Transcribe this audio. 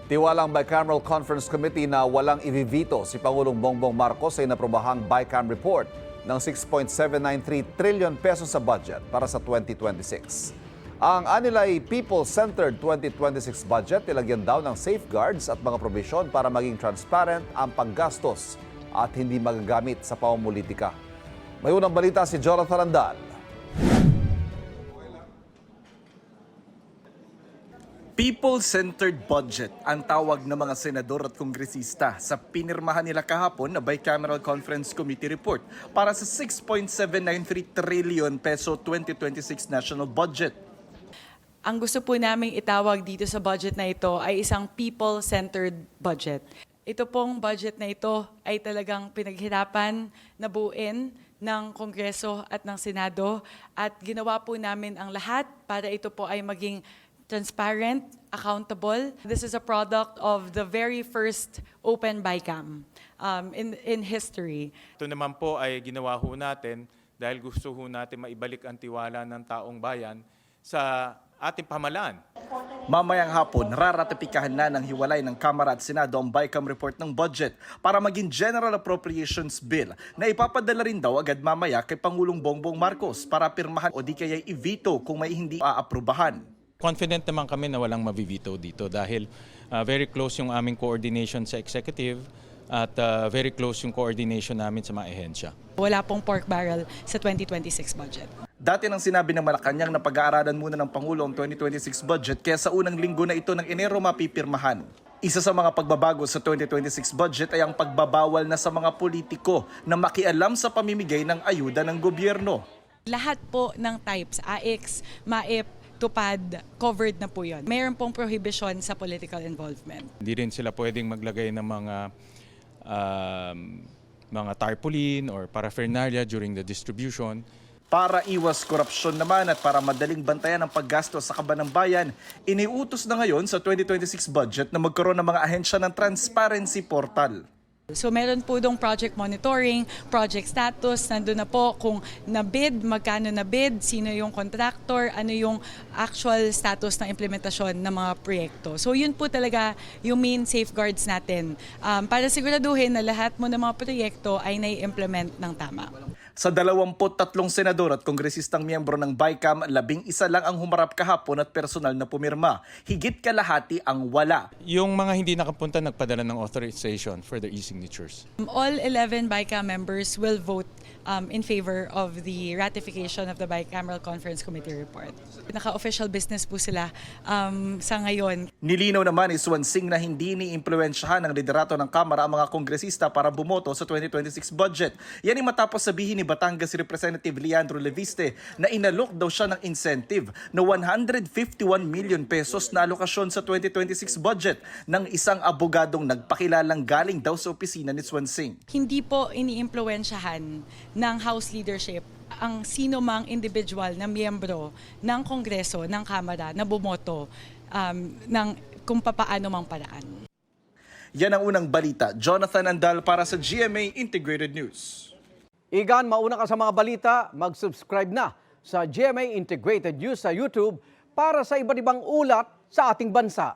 Tiwalang Bicameral Conference Committee na walang i-veto si Pangulong Bongbong Marcos sa inaprobahang BICAM report ng 6.793 trillion pesos sa budget para sa 2026. Ang anilay people-centered 2026 budget nilagyan daw ng safeguards at mga probisyon para maging transparent ang paggastos at hindi magagamit sa pamumulitika. May unang balita si Jonathan Andal. People-centered budget ang tawag ng mga senador at kongresista sa pinirmahan nila kahapon na Bicameral Conference Committee report para sa 6.793 trillion peso 2026 national budget. Ang gusto po naming itawag dito sa budget na ito ay isang people-centered budget. Ito pong budget na ito ay talagang pinaghirapan na buuin ng Kongreso at ng Senado at ginawa po namin ang lahat para ito po ay maging transparent, accountable. This is a product of the very first open BICAM in history. Ito naman po ay ginawa ho natin dahil gusto ho natin maibalik ang tiwala ng taong bayan sa ating pamahalaan. Mamayang hapon, raratipikahan na ng hiwalay ng Kamara at Senado ang BICAM report ng budget para maging General Appropriations Bill na ipapadala rin daw agad mamaya kay Pangulong Bongbong Marcos para pirmahan o di kaya i-veto kung may hindi aaprubahan. Confident naman kami na walang mavivito dito dahil very close yung aming coordination sa executive at very close yung coordination namin sa mga ehensya. Wala pong pork barrel sa 2026 budget. Dati nang sinabi ng Malacanang na pag-aaralan muna ng Pangulo ang 2026 budget kaya sa unang linggo na ito ng Enero mapipirmahan. Isa sa mga pagbabago sa 2026 budget ay ang pagbabawal na sa mga politiko na makialam sa pamimigay ng ayuda ng gobyerno. Lahat po ng types, AX, MAIP, tupad, covered na po yun. Mayroon pong prohibition sa political involvement. Hindi rin sila pwedeng maglagay ng mga tarpaulin or paraphernalia during the distribution. Para iwas korupsyon naman at para madaling bantayan ang paggastos sa kaban ng bayan, iniutos na ngayon sa 2026 budget na magkaroon ng mga ahensya ng transparency portal. So meron po dong project monitoring, project status, nandun na po kung na-bid, magkano na-bid, sino yung contractor, ano yung actual status ng implementasyon ng mga proyekto. So yun po talaga yung main safeguards natin para siguraduhin na lahat mo ng mga proyekto ay nai-implement ng tama. Sa 23 senador at kongresistang miyembro ng BICAM, 11 lang ang humarap kahapon at personal na pumirma. Higit kalahati ang wala. Yung mga hindi nakapunta nagpadala ng authorization for their e-signatures. All 11 BICAM members will vote in favor of the ratification of the Bicameral Conference Committee report. Naka-official business po sila sa ngayon. Nilinaw naman ni Swansing na hindi ni-impluwensyahan ng liderato ng Kamara ang mga kongresista para bumoto sa 2026 budget. Yan ay matapos sabihin ni Batangas Representative Leandro Leviste na inalok daw siya ng incentive na 151 million pesos na alokasyon sa 2026 budget ng isang abogadong nagpakilalang galing daw sa opisina ni Swansing. Hindi po iniimpluwensyahan ng House leadership ang sino mang individual na miyembro ng Kongreso, ng Kamara na bumoto ng kung papaano mang paraan. Yan ang unang balita. Jonathan Andal para sa GMA Integrated News. Igan, mauna ka sa mga balita, mag-subscribe na sa GMA Integrated News sa YouTube para sa iba't ibang ulat sa ating bansa.